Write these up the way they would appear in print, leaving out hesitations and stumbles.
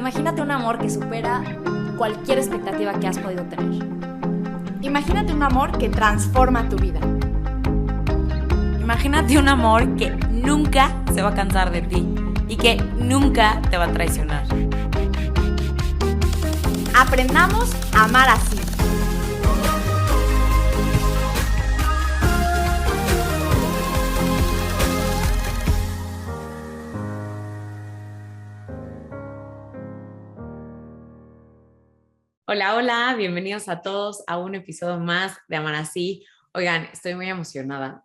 Imagínate un amor que supera cualquier expectativa que has podido tener. Imagínate un amor que transforma tu vida. Imagínate un amor que nunca se va a cansar de ti y que nunca te va a traicionar. Aprendamos a amar así. Hola, hola, bienvenidos a todos a un episodio más de Amar Así. Oigan, estoy muy emocionada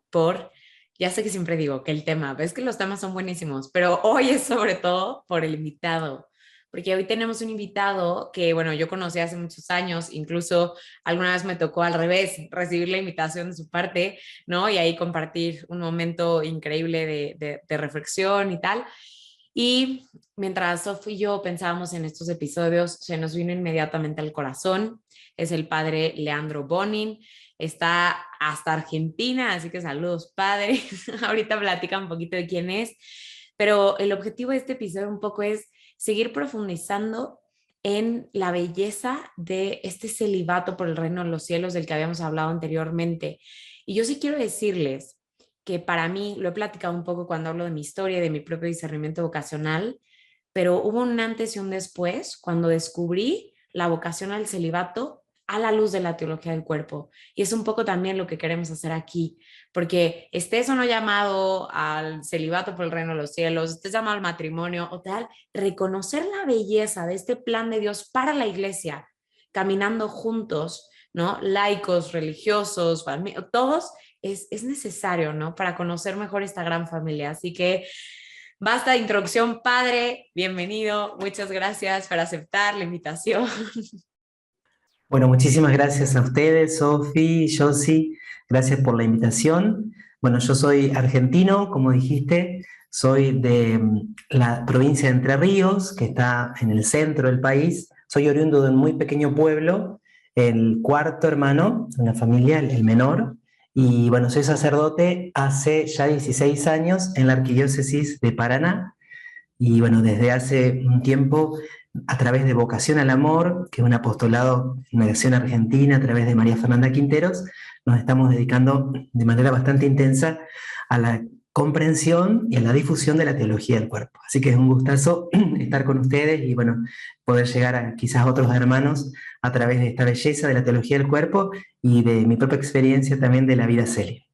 ya sé que siempre digo que el tema, ves que los temas son buenísimos, pero hoy es sobre todo por el invitado, porque hoy tenemos un invitado que, bueno, yo conocí hace muchos años, incluso alguna vez me tocó al revés, recibir la invitación de su parte, ¿no? Y ahí compartir un momento increíble de reflexión y tal. Y mientras Sof y yo pensábamos en estos episodios, se nos vino inmediatamente al corazón. Es el padre Leandro Bonin. Está hasta Argentina, así que saludos, padre. Ahorita platica un poquito de quién es. Pero el objetivo de este episodio un poco es seguir profundizando en la belleza de este celibato por el reino de los cielos del que habíamos hablado anteriormente. Y yo sí quiero decirles que para mí, lo he platicado un poco cuando hablo de mi historia y de mi propio discernimiento vocacional, pero hubo un antes y un después cuando descubrí la vocación al celibato a la luz de la teología del cuerpo. Y es un poco también lo que queremos hacer aquí, porque estés o no llamado al celibato por el reino de los cielos, estés llamado al matrimonio o tal, reconocer la belleza de este plan de Dios para la iglesia, caminando juntos, ¿no? Laicos, religiosos, todos es necesario, ¿no? Para conocer mejor esta gran familia. Así que basta de introducción, padre, bienvenido, muchas gracias por aceptar la invitación. Bueno, muchísimas gracias a ustedes, Sofi, Josi, gracias por la invitación. Bueno, yo soy argentino, como dijiste, soy de la provincia de Entre Ríos, que está en el centro del país. Soy oriundo de un muy pequeño pueblo, el cuarto hermano de una familia, el menor. Y bueno, soy sacerdote hace ya 16 años en la Arquidiócesis de Paraná. Y bueno, desde hace un tiempo, a través de Vocación al Amor, que es un apostolado en la Acción Argentina, a través de María Fernanda Quinteros, nos estamos dedicando de manera bastante intensa a la comprensión y a la difusión de la teología del cuerpo. Así que es un gustazo estar con ustedes y bueno, poder llegar a quizás otros hermanos a través de esta belleza de la teología del cuerpo y de mi propia experiencia también de la vida célibe.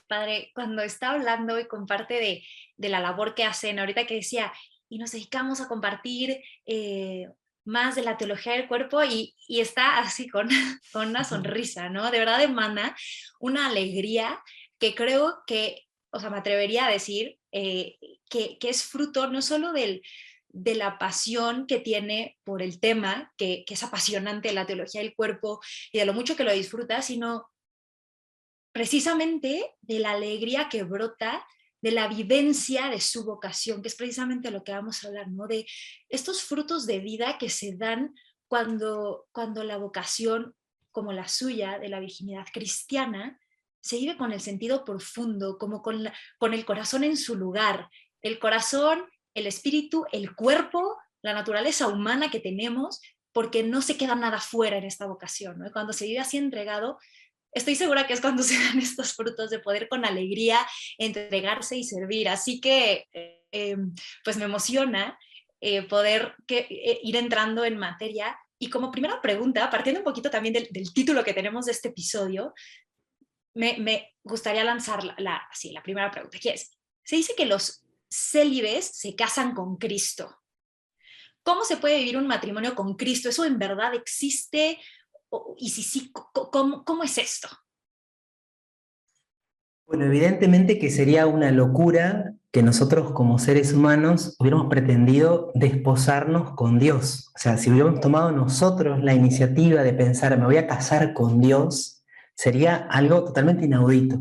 Padre, cuando está hablando y comparte de la labor que hacen, ahorita que decía, y nos dedicamos a compartir más de la teología del cuerpo y está así con una sonrisa, ¿no? De verdad emana una alegría que creo que, o sea, me atrevería a decir que es fruto no solo de la pasión que tiene por el tema, que es apasionante la teología del cuerpo y de lo mucho que lo disfruta, sino precisamente de la alegría que brota de la vivencia de su vocación, que es precisamente lo que vamos a hablar, ¿no? De estos frutos de vida que se dan cuando la vocación, como la suya, de la virginidad cristiana, se vive con el sentido profundo, como con el corazón en su lugar. El corazón, el espíritu, el cuerpo, la naturaleza humana que tenemos, porque no se queda nada fuera en esta vocación, ¿no? Cuando se vive así entregado, estoy segura que es cuando se dan estos frutos de poder con alegría entregarse y servir. Así que pues me emociona poder ir entrando en materia. Y como primera pregunta, partiendo un poquito también del título que tenemos de este episodio, me gustaría lanzar la primera pregunta, que es, se dice que los célibes se casan con Cristo. ¿Cómo se puede vivir un matrimonio con Cristo? ¿Eso en verdad existe? Y si sí, ¿cómo es esto? Bueno, evidentemente que sería una locura que nosotros como seres humanos hubiéramos pretendido desposarnos con Dios. O sea, si hubiéramos tomado nosotros la iniciativa de pensar, me voy a casar con Dios, sería algo totalmente inaudito.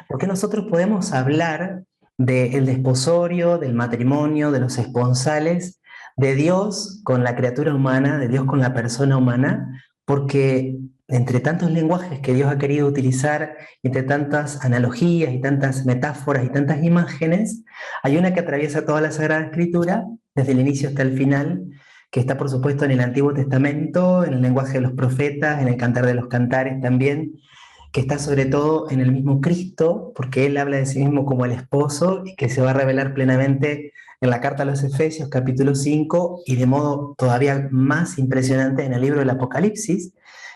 Porque nosotros podemos hablar del desposorio, del matrimonio, de los esponsales, de Dios con la criatura humana, de Dios con la persona humana, porque entre tantos lenguajes que Dios ha querido utilizar, entre tantas analogías y tantas metáforas y tantas imágenes, hay una que atraviesa toda la Sagrada Escritura, desde el inicio hasta el final, que está por supuesto en el Antiguo Testamento, en el lenguaje de los profetas, en el Cantar de los Cantares también, que está sobre todo en el mismo Cristo, porque Él habla de sí mismo como el esposo y que se va a revelar plenamente en la carta a los Efesios, capítulo 5, y de modo todavía más impresionante en el libro del Apocalipsis.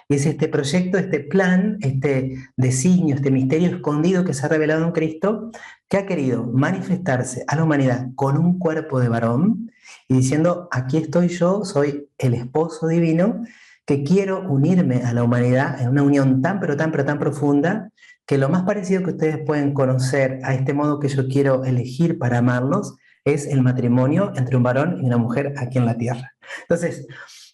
Y es este proyecto, este plan, este designio, este misterio escondido que se ha revelado en Cristo, que ha querido manifestarse a la humanidad con un cuerpo de varón y diciendo, aquí estoy yo, soy el esposo divino, que quiero unirme a la humanidad en una unión tan pero tan pero tan profunda, que lo más parecido que ustedes pueden conocer a este modo que yo quiero elegir para amarlos es el matrimonio entre un varón y una mujer aquí en la tierra. Entonces,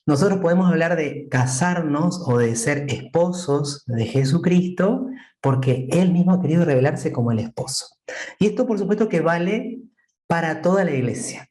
nosotros podemos hablar de casarnos o de ser esposos de Jesucristo porque Él mismo ha querido revelarse como el esposo. Y esto, por supuesto, que vale para toda la iglesia.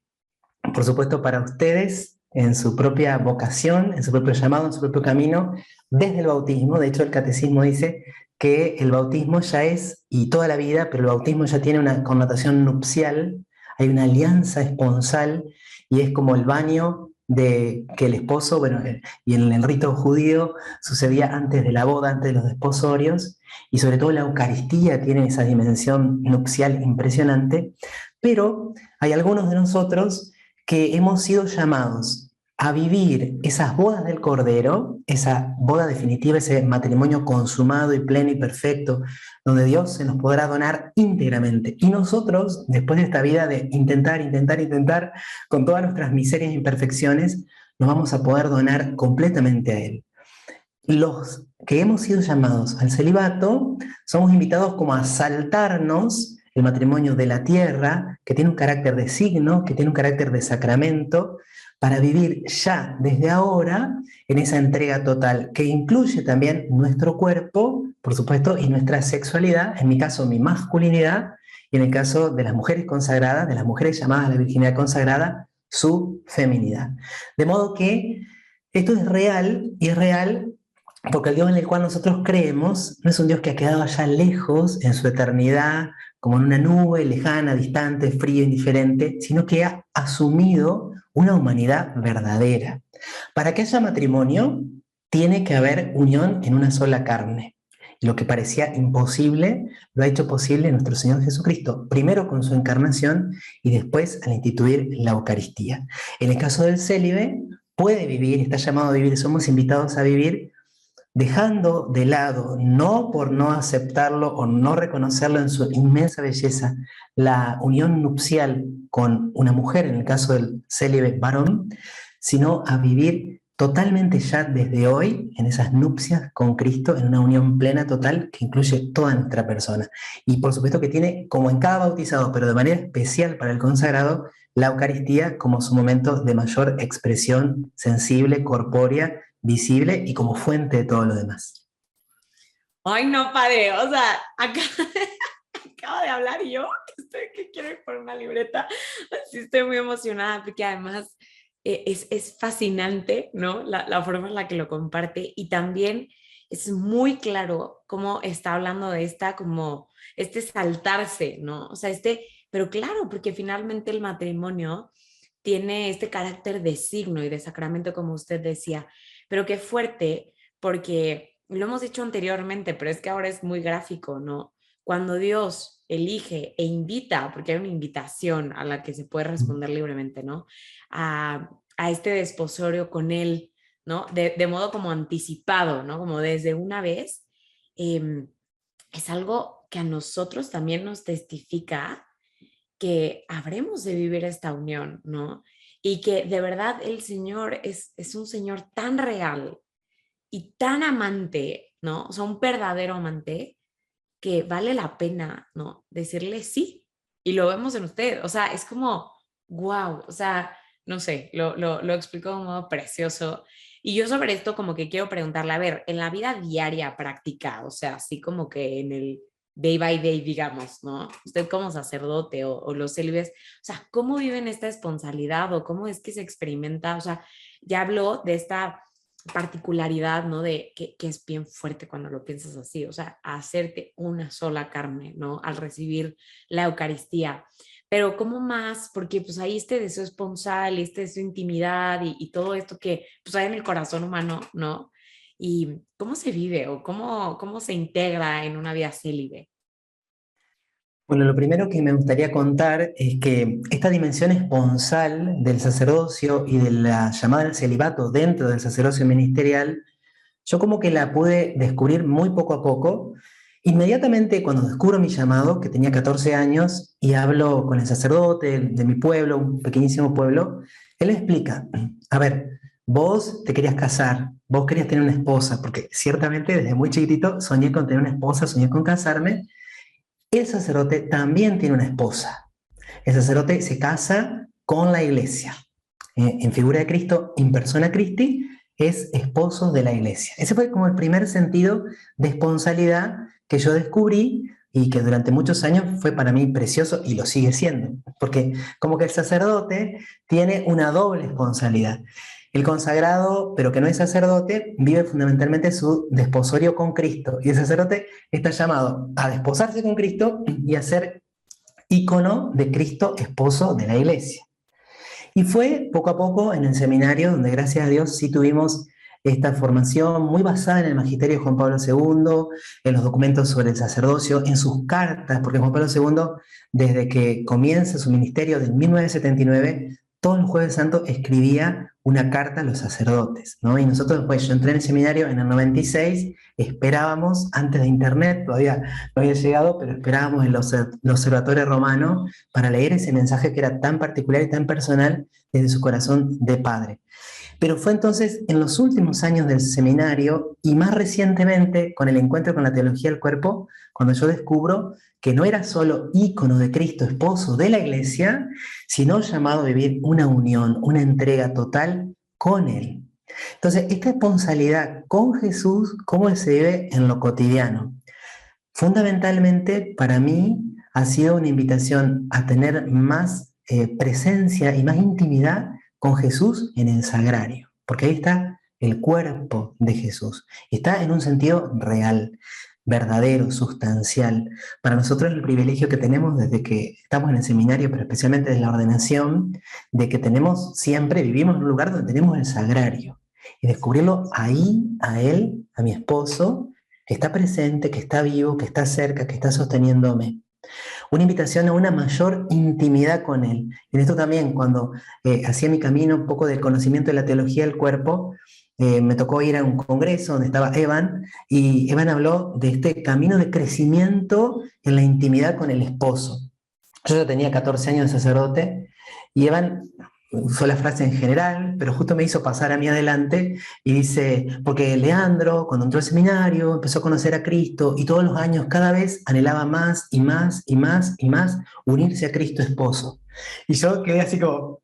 Por supuesto, para ustedes, en su propia vocación, en su propio llamado, en su propio camino, desde el bautismo. De hecho, el catecismo dice que el bautismo ya es, y toda la vida, pero el bautismo ya tiene una connotación nupcial, hay una alianza esponsal, y es como el baño de que el esposo, bueno, y en el rito judío sucedía antes de la boda, antes de los desposorios, y sobre todo la Eucaristía tiene esa dimensión nupcial impresionante, pero hay algunos de nosotros que hemos sido llamados a vivir esas bodas del Cordero, esa boda definitiva, ese matrimonio consumado y pleno y perfecto, donde Dios se nos podrá donar íntegramente. Y nosotros, después de esta vida de intentar, con todas nuestras miserias e imperfecciones, nos vamos a poder donar completamente a Él. Los que hemos sido llamados al celibato, somos invitados como a saltarnos el matrimonio de la tierra, que tiene un carácter de signo, que tiene un carácter de sacramento, para vivir ya desde ahora en esa entrega total, que incluye también nuestro cuerpo, por supuesto, y nuestra sexualidad, en mi caso mi masculinidad, y en el caso de las mujeres consagradas, de las mujeres llamadas a la virginidad consagrada, su feminidad. De modo que esto es real, y es real porque el Dios en el cual nosotros creemos no es un Dios que ha quedado allá lejos en su eternidad, como en una nube lejana, distante, fría, indiferente, sino que ha asumido una humanidad verdadera. Para que haya matrimonio, tiene que haber unión en una sola carne. Y lo que parecía imposible, lo ha hecho posible nuestro Señor Jesucristo, primero con su encarnación y después al instituir la Eucaristía. En el caso del célibe, puede vivir, está llamado a vivir, somos invitados a vivir dejando de lado, no por no aceptarlo o no reconocerlo en su inmensa belleza, la unión nupcial con una mujer, en el caso del célibe varón, sino a vivir totalmente ya desde hoy en esas nupcias con Cristo, en una unión plena total que incluye toda nuestra persona. Y por supuesto que tiene, como en cada bautizado, pero de manera especial para el consagrado, la Eucaristía como su momento de mayor expresión sensible, corpórea, visible y como fuente de todo lo demás. Ay, no, padre, o sea, acabo de hablar yo, que quiero ir por una libreta, así estoy muy emocionada porque además es fascinante, ¿no? La forma en la que lo comparte y también es muy claro cómo está hablando de como este saltarse, ¿no? O sea, pero claro, porque finalmente el matrimonio tiene este carácter de signo y de sacramento, como usted decía, pero qué fuerte, porque lo hemos dicho anteriormente, pero es que ahora es muy gráfico, ¿no? Cuando Dios elige e invita, porque hay una invitación a la que se puede responder libremente, ¿no? A este desposorio con Él, ¿no? De modo como anticipado, ¿no? Como desde una vez, es algo que a nosotros también nos testifica que habremos de vivir esta unión, ¿no? Y que de verdad el Señor es un Señor tan real y tan amante, ¿no? O sea, un verdadero amante que vale la pena, ¿no? Decirle sí. Y lo vemos en usted. O sea, es como, wow. O sea, no sé, lo explico de un modo precioso. Y yo sobre esto como que quiero preguntarle, a ver, en la vida diaria práctica, o sea, así como que en el day by day, digamos, ¿no? Usted como sacerdote o los célibes, o sea, ¿cómo viven esta esponsalidad o cómo es que se experimenta? O sea, ya habló de esta particularidad, ¿no? De que es bien fuerte cuando lo piensas así, o sea, hacerte una sola carne, ¿no? Al recibir la Eucaristía. Pero ¿cómo más? Porque pues ahí este deseo esponsal, este deseo de intimidad y todo esto que pues hay en el corazón humano, ¿no? Y cómo se vive o cómo se integra en una vida célibe. Bueno, lo primero que me gustaría contar es que esta dimensión esponsal del sacerdocio y de la llamada al celibato dentro del sacerdocio ministerial, yo como que la pude descubrir muy poco a poco. Inmediatamente cuando descubro mi llamado, que tenía 14 años, y hablo con el sacerdote de mi pueblo, un pequeñísimo pueblo, él me explica, a ver, vos te querías casar, vos querías tener una esposa, porque ciertamente desde muy chiquitito soñé con tener una esposa, soñé con casarme. El sacerdote también tiene una esposa. El sacerdote se casa con la iglesia. En figura de Cristo, in persona Christi, es esposo de la iglesia. Ese fue como el primer sentido de esponsalidad que yo descubrí y que durante muchos años fue para mí precioso y lo sigue siendo, porque como que el sacerdote tiene una doble esponsalidad. El consagrado, pero que no es sacerdote, vive fundamentalmente su desposorio con Cristo, y el sacerdote está llamado a desposarse con Cristo y a ser ícono de Cristo, esposo de la iglesia. Y fue poco a poco en el seminario donde, gracias a Dios, sí tuvimos esta formación muy basada en el magisterio de Juan Pablo II, en los documentos sobre el sacerdocio, en sus cartas, porque Juan Pablo II, desde que comienza su ministerio en 1979, todos los Jueves Santos escribía una carta a los sacerdotes, ¿no? Y nosotros, pues yo entré en el seminario en el 96, esperábamos, antes de internet, todavía no había llegado, pero esperábamos en el observatorio romano para leer ese mensaje que era tan particular y tan personal desde su corazón de padre. Pero fue entonces en los últimos años del seminario y más recientemente con el encuentro con la teología del cuerpo, cuando yo descubro que no era solo ícono de Cristo, esposo de la iglesia, sino llamado a vivir una unión, una entrega total con Él. Entonces, esta esponsalidad con Jesús, ¿cómo se vive en lo cotidiano? Fundamentalmente, para mí, ha sido una invitación a tener más presencia y más intimidad con Jesús en el sagrario, porque ahí está el cuerpo de Jesús. Está en un sentido real, verdadero, sustancial. Para nosotros el privilegio que tenemos desde que estamos en el seminario, pero especialmente desde la ordenación, de que tenemos siempre, vivimos en un lugar donde tenemos el sagrario. Y descubrirlo ahí, a él, a mi esposo, que está presente, que está vivo, que está cerca, que está sosteniéndome. Una invitación a una mayor intimidad con él. Y en esto también, cuando hacía mi camino un poco del conocimiento de la teología del cuerpo, me tocó ir a un congreso donde estaba Evan, y Evan habló de este camino de crecimiento en la intimidad con el esposo. Yo ya tenía 14 años de sacerdote, y Evan usó la frase en general, pero justo me hizo pasar a mí adelante y dice, porque Leandro, cuando entró al seminario, empezó a conocer a Cristo y todos los años, cada vez anhelaba más y más y más y más unirse a Cristo esposo. Y yo quedé así como,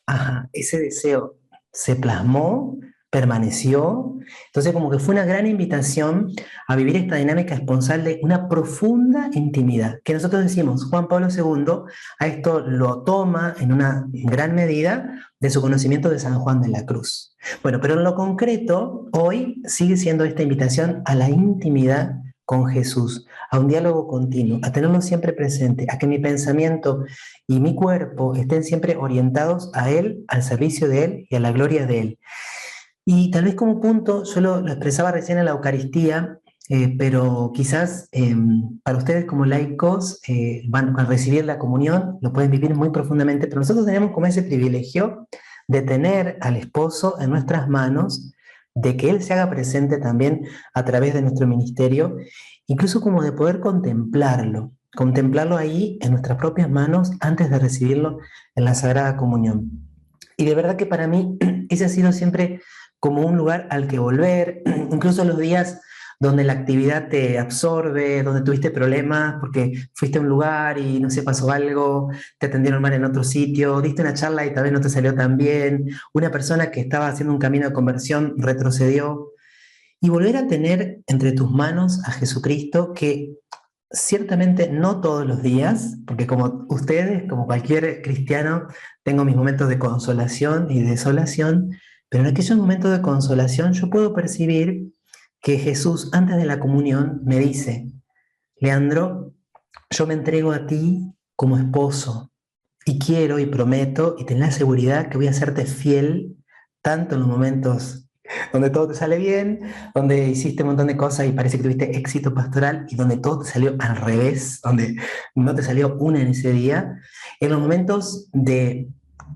ajá, ese deseo se plasmó, permaneció. Entonces como que fue una gran invitación a vivir esta dinámica esponsal de una profunda intimidad, que nosotros decimos, Juan Pablo II a esto lo toma en una gran medida de su conocimiento de San Juan de la Cruz. Bueno, pero en lo concreto, hoy sigue siendo esta invitación a la intimidad con Jesús, a un diálogo continuo, a tenerlo siempre presente, a que mi pensamiento y mi cuerpo estén siempre orientados a Él, al servicio de Él y a la gloria de Él. Y tal vez como punto, yo lo expresaba recién en la Eucaristía, pero quizás para ustedes como laicos van a recibir la comunión, lo pueden vivir muy profundamente, pero nosotros tenemos como ese privilegio de tener al esposo en nuestras manos, de que Él se haga presente también a través de nuestro ministerio, incluso como de poder contemplarlo ahí en nuestras propias manos antes de recibirlo en la Sagrada Comunión. Y de verdad que para mí ese ha sido siempre como un lugar al que volver, incluso los días donde la actividad te absorbe, donde tuviste problemas porque fuiste a un lugar y no sé, pasó algo, te atendieron mal en otro sitio, diste una charla y tal vez no te salió tan bien, una persona que estaba haciendo un camino de conversión retrocedió, y volver a tener entre tus manos a Jesucristo, que ciertamente no todos los días, porque como ustedes, como cualquier cristiano, tengo mis momentos de consolación y de desolación, Pero en aquellos momentos de consolación yo puedo percibir que Jesús antes de la comunión me dice, Leandro, yo me entrego a ti como esposo y quiero y prometo y ten la seguridad que voy a hacerte fiel tanto en los momentos donde todo te sale bien, donde hiciste un montón de cosas y parece que tuviste éxito pastoral y donde todo te salió al revés, donde no te salió una en ese día, en los momentos de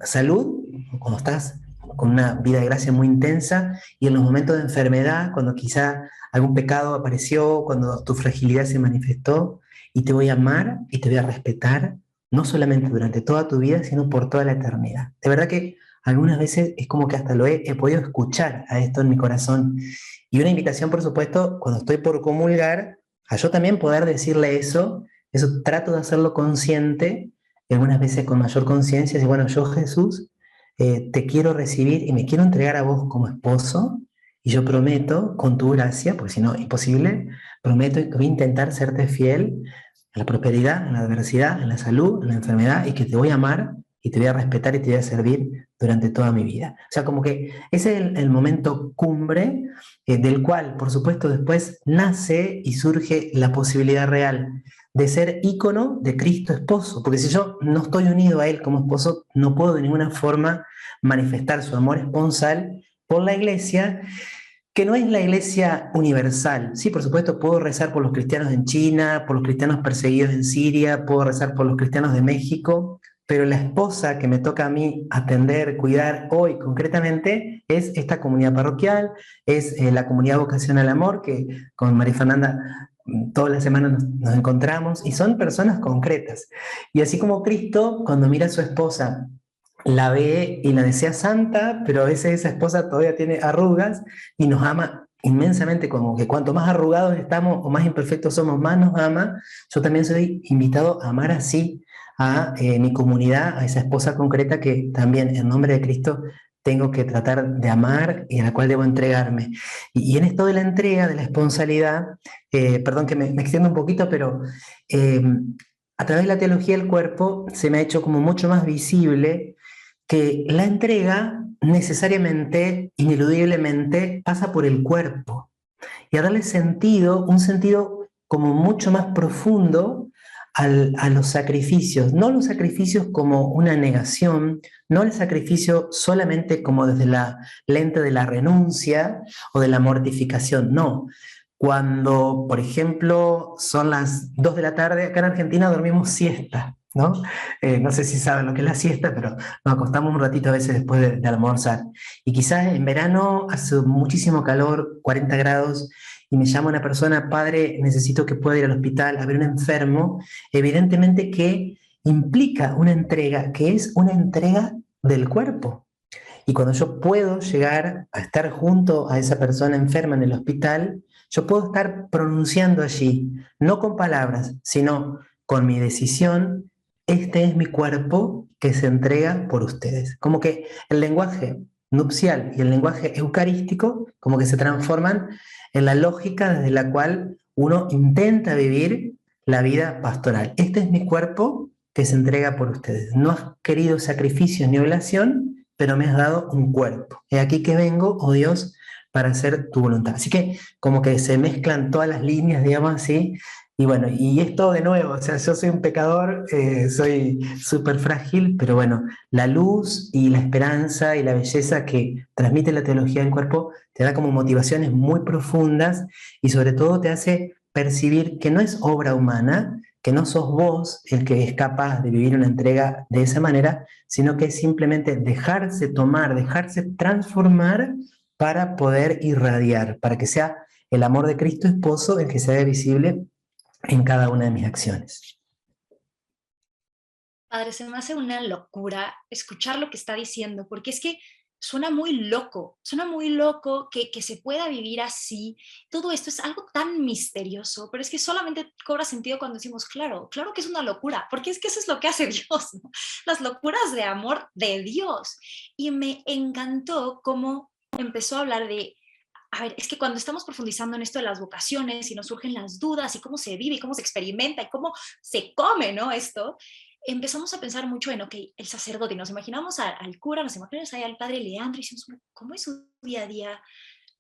salud, cuando estás con una vida de gracia muy intensa, y en los momentos de enfermedad, cuando quizá algún pecado apareció, cuando tu fragilidad se manifestó, y te voy a amar y te voy a respetar, no solamente durante toda tu vida, sino por toda la eternidad. De verdad que algunas veces es como que hasta lo he podido escuchar a esto en mi corazón. Y una invitación, por supuesto, cuando estoy por comulgar, a yo también poder decirle eso trato de hacerlo consciente, y algunas veces con mayor conciencia, y bueno, yo Jesús, te quiero recibir y me quiero entregar a vos como esposo, y yo prometo, con tu gracia, porque si no, imposible, prometo que voy a intentar serte fiel en la prosperidad, en la adversidad, en la salud, en la enfermedad, y que te voy a amar y te voy a respetar y te voy a servir durante toda mi vida. O sea, como que ese es el momento cumbre del cual, por supuesto, después nace y surge la posibilidad real de ser ícono de Cristo esposo, porque si yo no estoy unido a Él como esposo, no puedo de ninguna forma manifestar su amor esponsal por la iglesia, que no es la iglesia universal. Sí, por supuesto, puedo rezar por los cristianos en China, por los cristianos perseguidos en Siria, puedo rezar por los cristianos de México, pero la esposa que me toca a mí atender, cuidar hoy concretamente, es esta comunidad parroquial, es la comunidad Vocación al Amor, que con María Fernanda todas las semanas nos encontramos, y son personas concretas. Y así como Cristo, cuando mira a su esposa, la ve y la desea santa, pero a veces esa esposa todavía tiene arrugas y nos ama inmensamente, como que cuanto más arrugados estamos o más imperfectos somos, más nos ama. Yo también soy invitado a amar así a mi comunidad, a esa esposa concreta que también en nombre de Cristo tengo que tratar de amar y a la cual debo entregarme. Y en esto de la entrega, de la esponsalidad, perdón que me extiendo un poquito, pero a través de la teología del cuerpo se me ha hecho como mucho más visible que la entrega necesariamente, ineludiblemente, pasa por el cuerpo y a darle sentido, un sentido como mucho más profundo a los sacrificios, no los sacrificios como una negación, no el sacrificio solamente como desde la lente de la renuncia o de la mortificación, no. Cuando, por ejemplo, son las 2 de la tarde, acá en Argentina dormimos siesta, ¿no? No sé si saben lo que es la siesta, pero nos acostamos un ratito a veces después de almorzar. Y quizás en verano hace muchísimo calor, 40 grados, y me llama una persona, padre, necesito que pueda ir al hospital a ver un enfermo, evidentemente que implica una entrega, que es una entrega del cuerpo. Y cuando yo puedo llegar a estar junto a esa persona enferma en el hospital, yo puedo estar pronunciando allí, no con palabras, sino con mi decisión, este es mi cuerpo que se entrega por ustedes. Como que el lenguaje nupcial y el lenguaje eucarístico como que se transforman en la lógica desde la cual uno intenta vivir la vida pastoral. Este es mi cuerpo que se entrega por ustedes. No has querido sacrificio ni oblación, pero me has dado un cuerpo. He aquí que vengo, oh Dios, para hacer tu voluntad. Así que como que se mezclan todas las líneas, digamos así, y bueno, y esto de nuevo, o sea, yo soy un pecador, soy súper frágil, pero bueno, la luz y la esperanza y la belleza que transmite la teología del cuerpo te da como motivaciones muy profundas y sobre todo te hace percibir que no es obra humana, que no sos vos el que es capaz de vivir una entrega de esa manera, sino que es simplemente dejarse tomar, dejarse transformar para poder irradiar, para que sea el amor de Cristo esposo el que se haga visible en cada una de mis acciones. Padre, se me hace una locura escuchar lo que está diciendo, porque es que suena muy loco que se pueda vivir así. Todo esto es algo tan misterioso, pero es que solamente cobra sentido cuando decimos, claro que es una locura, porque es que eso es lo que hace Dios, ¿no? Las locuras de amor de Dios. Y me encantó cómo empezó a hablar de, a ver, es que cuando estamos profundizando en esto de las vocaciones y nos surgen las dudas y cómo se vive y cómo se experimenta y cómo se come, ¿no? Esto, empezamos a pensar mucho en, ok, el sacerdote, nos imaginamos al cura, nos imaginamos ahí al padre Leandro, y decimos, ¿cómo es su día a día?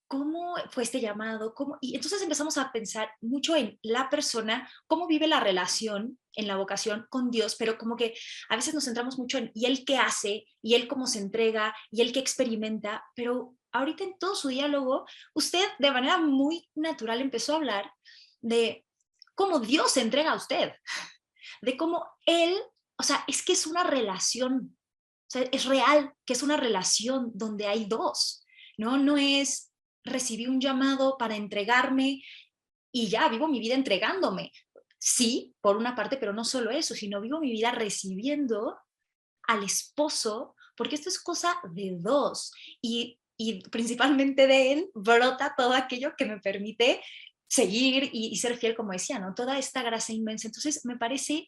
¿Cómo fue este llamado? ¿Cómo? Y entonces empezamos a pensar mucho en la persona, cómo vive la relación en la vocación con Dios, pero como que a veces nos centramos mucho en, y él qué hace, y él cómo se entrega, y él qué experimenta, pero ahorita en todo su diálogo, usted de manera muy natural empezó a hablar de cómo Dios se entrega a usted, de cómo él, o sea, es que es una relación, o sea, es real que es una relación donde hay dos, ¿no? No es recibí un llamado para entregarme y ya vivo mi vida entregándome. Sí, por una parte, pero no solo eso, sino vivo mi vida recibiendo al esposo, porque esto es cosa de dos. Y principalmente de él brota todo aquello que me permite seguir y ser fiel, como decía, ¿no? Toda esta gracia inmensa. Entonces me parece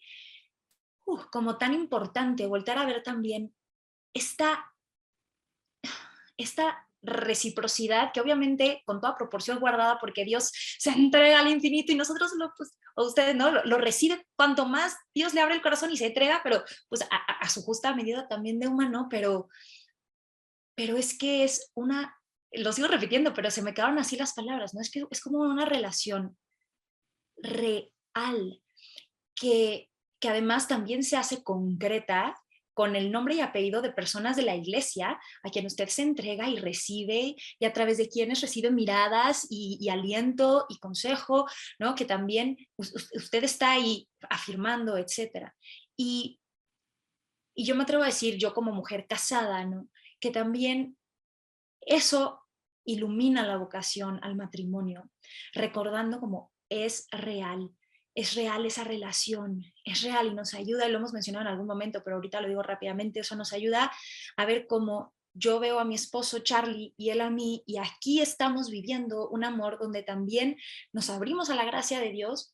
como tan importante volver a ver también esta, esta reciprocidad que obviamente con toda proporción guardada porque Dios se entrega al infinito y nosotros pues, o ustedes no lo reciben cuanto más Dios le abre el corazón y se entrega, pero pues a su justa medida también de humano, pero es que es una, lo sigo repitiendo, pero se me quedaron así las palabras, ¿no? Es que es como una relación real que además también se hace concreta con el nombre y apellido de personas de la iglesia a quien usted se entrega y recibe, y a través de quienes recibe miradas y aliento y consejo, ¿no? Que también usted está ahí afirmando, etc. Y yo me atrevo a decir, yo como mujer casada, ¿no? Que también eso ilumina la vocación al matrimonio, recordando como es real esa relación, es real y nos ayuda, y lo hemos mencionado en algún momento, pero ahorita lo digo rápidamente, eso nos ayuda a ver cómo yo veo a mi esposo Charlie y él a mí, y aquí estamos viviendo un amor donde también nos abrimos a la gracia de Dios,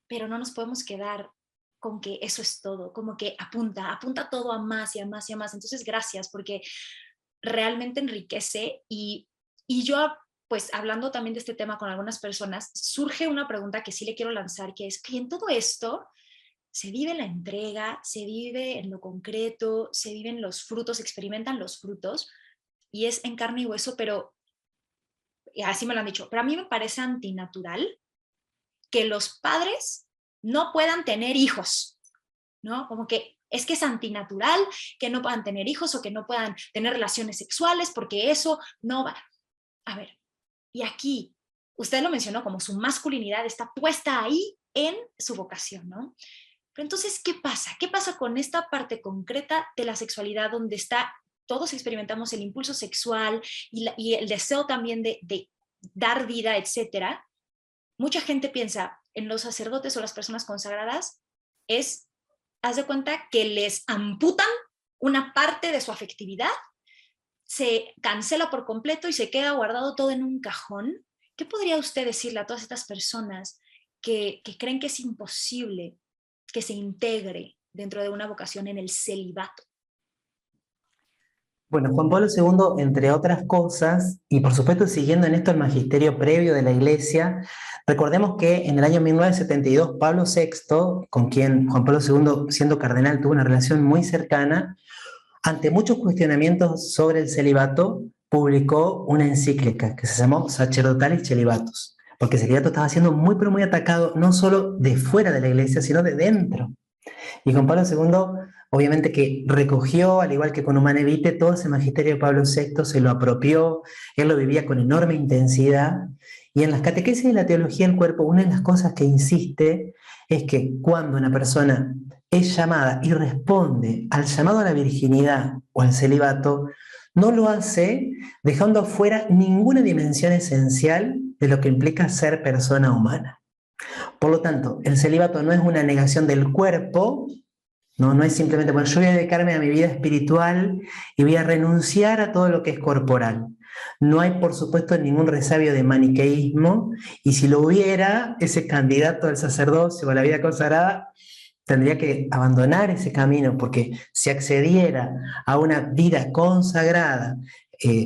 pero no nos podemos quedar con que eso es todo, como que apunta todo a más y a más y a más. Entonces, gracias, porque realmente enriquece y yo, pues hablando también de este tema con algunas personas, surge una pregunta que sí le quiero lanzar, que es que en todo esto se vive la entrega, se vive en lo concreto, se viven los frutos, se experimentan los frutos, y es en carne y hueso, pero así me lo han dicho, pero a mí me parece antinatural que los padres no puedan tener hijos, ¿no? Como que es antinatural que no puedan tener hijos o que no puedan tener relaciones sexuales porque eso no va. A ver, y aquí, usted lo mencionó como su masculinidad está puesta ahí en su vocación, ¿no? Pero entonces, ¿qué pasa? ¿Qué pasa con esta parte concreta de la sexualidad donde está, todos experimentamos el impulso sexual y el deseo también de dar vida, etcétera? Mucha gente piensa en los sacerdotes o las personas consagradas, haz de cuenta que les amputan una parte de su afectividad, se cancela por completo y se queda guardado todo en un cajón. ¿Qué podría usted decirle a todas estas personas que creen que es imposible que se integre dentro de una vocación en el celibato? Bueno, Juan Pablo II, entre otras cosas, y por supuesto siguiendo en esto el magisterio previo de la Iglesia, recordemos que en el año 1972 Pablo VI, con quien Juan Pablo II, siendo cardenal, tuvo una relación muy cercana, ante muchos cuestionamientos sobre el celibato, publicó una encíclica que se llamó Sacerdotales Celibatus, porque el celibato estaba siendo muy, pero muy atacado, no solo de fuera de la Iglesia, sino de dentro. Y Juan Pablo II, obviamente que recogió, al igual que con Humanae Vitae, todo ese magisterio de Pablo VI, se lo apropió, él lo vivía con enorme intensidad, y en las catequesis de la teología del cuerpo, una de las cosas que insiste es que cuando una persona es llamada y responde al llamado a la virginidad o al celibato, no lo hace dejando afuera ninguna dimensión esencial de lo que implica ser persona humana. Por lo tanto, el celibato no es una negación del cuerpo, no es simplemente, bueno, yo voy a dedicarme a mi vida espiritual y voy a renunciar a todo lo que es corporal. No hay, por supuesto, ningún resabio de maniqueísmo, y si lo hubiera, ese candidato al sacerdocio o a la vida consagrada tendría que abandonar ese camino, porque si accediera a una vida consagrada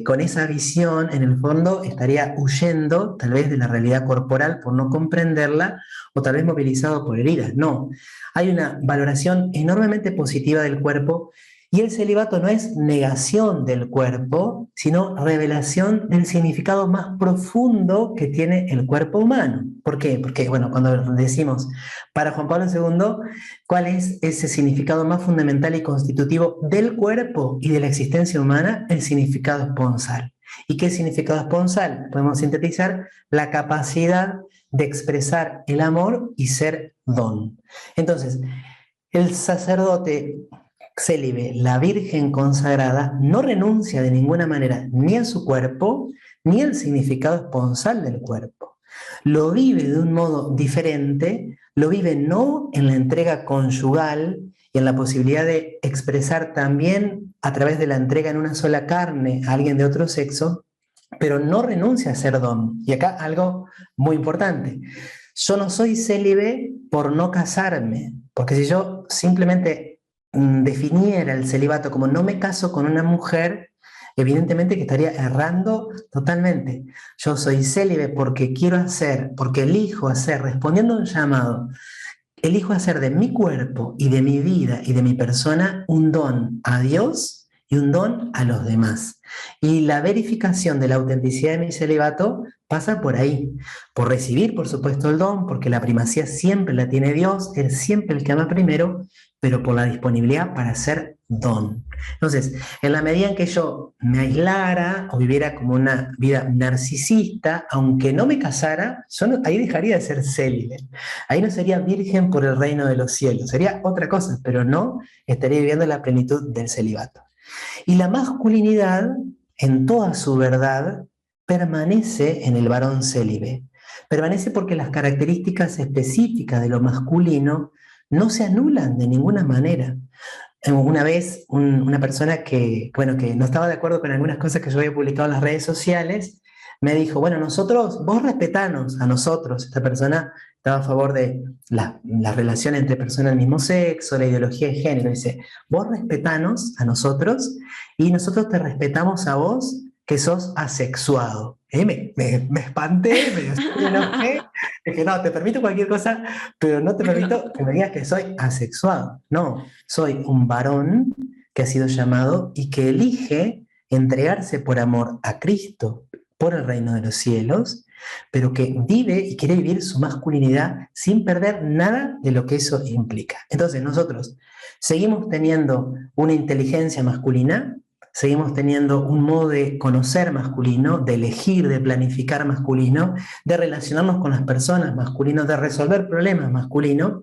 con esa visión, en el fondo, estaría huyendo tal vez de la realidad corporal por no comprenderla o tal vez movilizado por heridas. No, hay una valoración enormemente positiva del cuerpo y el celibato no es negación del cuerpo, sino revelación del significado más profundo que tiene el cuerpo humano. ¿Por qué? Porque, bueno, cuando decimos para Juan Pablo II, ¿cuál es ese significado más fundamental y constitutivo del cuerpo y de la existencia humana? El significado esponsal. ¿Y qué significado esponsal? Podemos sintetizar la capacidad de expresar el amor y ser don. Entonces, el sacerdote célibe, la Virgen consagrada, no renuncia de ninguna manera ni a su cuerpo, ni al significado esponsal del cuerpo. Lo vive de un modo diferente, lo vive no en la entrega conyugal y en la posibilidad de expresar también a través de la entrega en una sola carne a alguien de otro sexo, pero no renuncia a ser don. Y acá algo muy importante. Yo no soy célibe por no casarme, porque si yo simplemente definiera el celibato como no me caso con una mujer, evidentemente que estaría errando totalmente. Yo soy célibe porque quiero hacer, porque elijo hacer, respondiendo a un llamado, elijo hacer de mi cuerpo y de mi vida y de mi persona un don a Dios y un don a los demás. Y la verificación de la autenticidad de mi celibato pasa por ahí, por recibir, por supuesto, el don, porque la primacía siempre la tiene Dios, Él siempre el que ama primero, pero por la disponibilidad para ser don. Entonces, en la medida en que yo me aislara o viviera como una vida narcisista, aunque no me casara, yo ahí dejaría de ser célibe. Ahí no sería virgen por el reino de los cielos, sería otra cosa, pero no estaría viviendo la plenitud del celibato. Y la masculinidad, en toda su verdad, permanece en el varón célibe. Permanece porque las características específicas de lo masculino no se anulan de ninguna manera. Una vez una persona que no estaba de acuerdo con algunas cosas que yo había publicado en las redes sociales, me dijo, bueno, vos respetanos a nosotros. Esta persona estaba a favor de la relación entre personas del mismo sexo, la ideología de género. Dice, vos respetanos a nosotros y nosotros te respetamos a vos que sos asexuado. Me espanté, me enojé. Dije, no, te permito cualquier cosa, pero no te permito que me digas que soy asexuado. No, soy un varón que ha sido llamado y que elige entregarse por amor a Cristo, por el reino de los cielos, pero que vive y quiere vivir su masculinidad sin perder nada de lo que eso implica. Entonces nosotros seguimos teniendo una inteligencia masculina, seguimos teniendo un modo de conocer masculino, de elegir, de planificar masculino, de relacionarnos con las personas masculinos, de resolver problemas masculinos.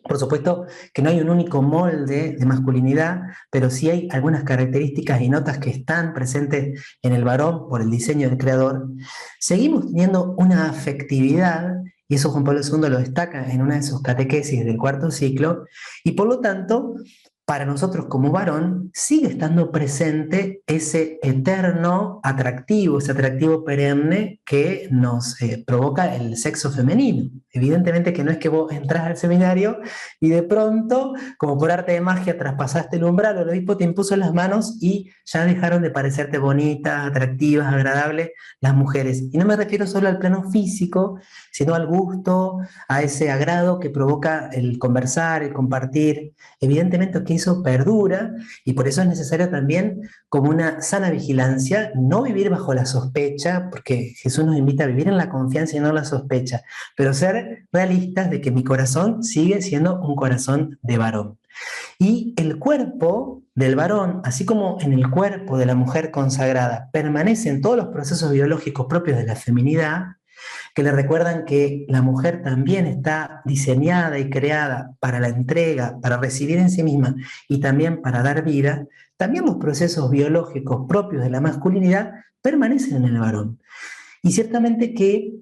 Por supuesto que no hay un único molde de masculinidad, pero sí hay algunas características y notas que están presentes en el varón por el diseño del creador. Seguimos teniendo una afectividad, y eso Juan Pablo II lo destaca en una de sus catequesis del cuarto ciclo, y por lo tanto, para nosotros como varón, sigue estando presente ese eterno atractivo, ese atractivo perenne que nos provoca el sexo femenino. Evidentemente que no es que vos entras al seminario y de pronto, como por arte de magia, traspasaste el umbral, o el obispo te impuso las manos y ya dejaron de parecerte bonitas, atractivas, agradables las mujeres. Y no me refiero solo al plano físico, sino al gusto, a ese agrado que provoca el conversar, el compartir. Evidentemente que eso perdura y por eso es necesario también como una sana vigilancia, no vivir bajo la sospecha, porque Jesús nos invita a vivir en la confianza y no en la sospecha, pero ser realistas de que mi corazón sigue siendo un corazón de varón. Y el cuerpo del varón, así como en el cuerpo de la mujer consagrada, permanecen todos los procesos biológicos propios de la feminidad, que le recuerdan que la mujer también está diseñada y creada para la entrega, para recibir en sí misma y también para dar vida. También los procesos biológicos propios de la masculinidad permanecen en el varón. Y ciertamente que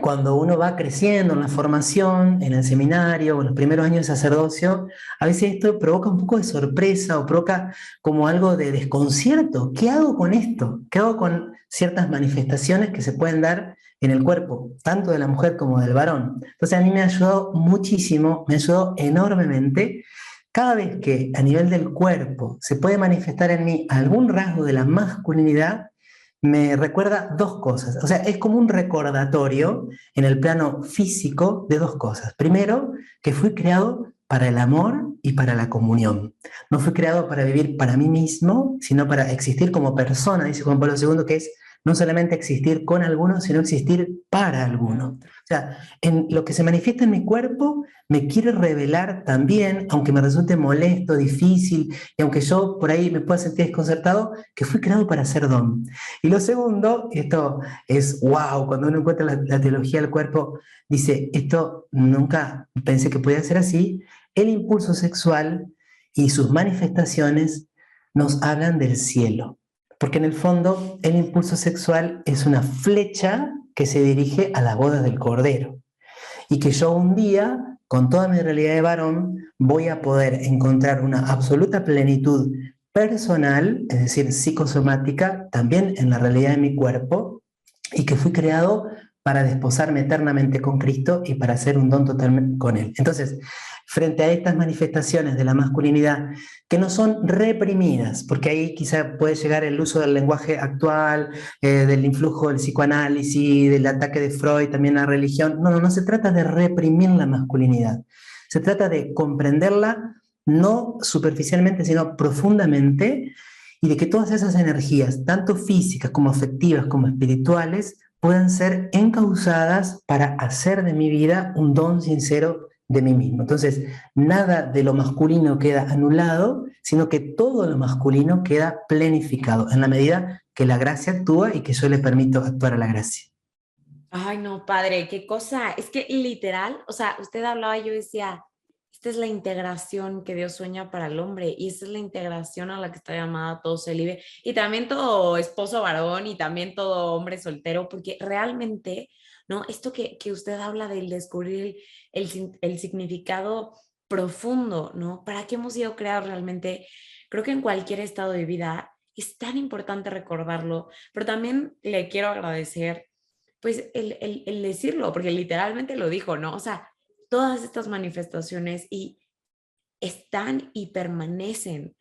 cuando uno va creciendo en la formación, en el seminario, en los primeros años de sacerdocio, a veces esto provoca un poco de sorpresa o provoca como algo de desconcierto. ¿Qué hago con esto? ¿Qué hago con ciertas manifestaciones que se pueden dar en el cuerpo, tanto de la mujer como del varón? Entonces a mí me ha ayudado muchísimo, me ayudó enormemente. Cada vez que a nivel del cuerpo se puede manifestar en mí algún rasgo de la masculinidad, me recuerda dos cosas. O sea, es como un recordatorio en el plano físico de dos cosas. Primero, que fui creado para el amor y para la comunión. No fui creado para vivir para mí mismo, sino para existir como persona, dice Juan Pablo II, que es no solamente existir con algunos, sino existir para alguno. O sea, en lo que se manifiesta en mi cuerpo me quiere revelar también, aunque me resulte molesto, difícil, y aunque yo por ahí me pueda sentir desconcertado, que fui creado para ser don. Y lo segundo, esto es wow, cuando uno encuentra la teología del cuerpo, dice, esto nunca pensé que podía ser así, el impulso sexual y sus manifestaciones nos hablan del cielo. Porque en el fondo el impulso sexual es una flecha que se dirige a la boda del Cordero. Y que yo un día, con toda mi realidad de varón, voy a poder encontrar una absoluta plenitud personal, es decir, psicosomática, también en la realidad de mi cuerpo, y que fui creado para desposarme eternamente con Cristo y para hacer un don total con Él. Entonces, frente a estas manifestaciones de la masculinidad que no son reprimidas, porque ahí quizá puede llegar el uso del lenguaje actual, del influjo del psicoanálisis, del ataque de Freud también a la religión. No se trata de reprimir la masculinidad, se trata de comprenderla no superficialmente, sino profundamente, y de que todas esas energías, tanto físicas como afectivas como espirituales, puedan ser encauzadas para hacer de mi vida un don sincero de mí mismo. Entonces, nada de lo masculino queda anulado, sino que todo lo masculino queda plenificado en la medida que la gracia actúa y que yo le permito actuar a la gracia. Ay, no, padre, qué cosa. Es que literal, o sea, usted hablaba y yo decía, esta es la integración que Dios sueña para el hombre y esta es la integración a la que está llamada todo célibe y también todo esposo varón y también todo hombre soltero, porque realmente, ¿no? Esto que usted habla del descubrir el significado profundo, ¿no? ¿Para qué hemos sido creados realmente? Creo que en cualquier estado de vida es tan importante recordarlo, pero también le quiero agradecer pues el decirlo, porque literalmente lo dijo, ¿no? O sea, todas estas manifestaciones y están y permanecen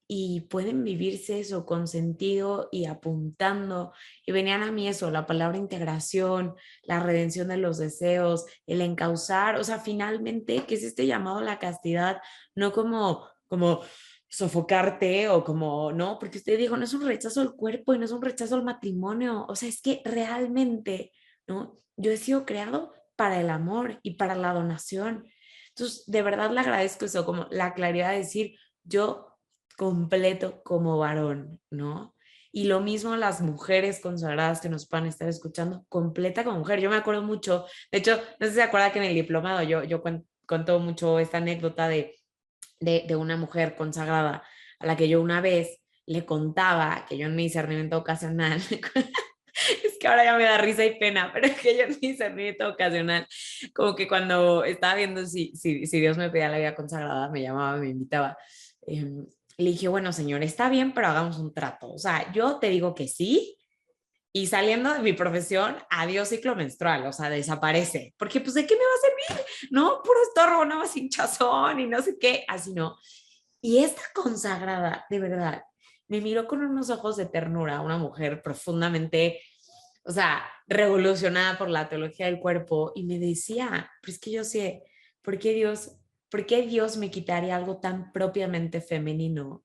y pueden vivirse eso con sentido y apuntando. Y venían a mí eso, la palabra integración, la redención de los deseos, el encauzar, o sea, finalmente, ¿qué es este llamado a la castidad? No como sofocarte o como, no, porque usted dijo, no es un rechazo al cuerpo y no es un rechazo al matrimonio, o sea, es que realmente, ¿no? Yo he sido creado para el amor y para la donación. Entonces, de verdad le agradezco eso, como la claridad de decir, yo completo como varón, ¿no? Y lo mismo las mujeres consagradas que nos puedan estar escuchando, completa como mujer. Yo me acuerdo mucho, de hecho, no sé si se acuerda que en el diplomado yo cuento mucho esta anécdota de una mujer consagrada a la que yo una vez le contaba que yo en mi discernimiento ocasional, es que ahora ya me da risa y pena, pero es que yo en mi discernimiento ocasional, como que cuando estaba viendo si Dios me pedía la vida consagrada, me llamaba, me invitaba, le dije, bueno, señor, está bien, pero hagamos un trato. O sea, yo te digo que sí, y saliendo de mi profesión, adiós ciclo menstrual, o sea, desaparece. Porque, pues, ¿de qué me va a servir? No, puro estorbo, nada más hinchazón y no sé qué, así no. Y esta consagrada, de verdad, me miró con unos ojos de ternura, una mujer profundamente, o sea, revolucionada por la teología del cuerpo, y me decía, pues es que yo sé, ¿por qué Dios me quitaría algo tan propiamente femenino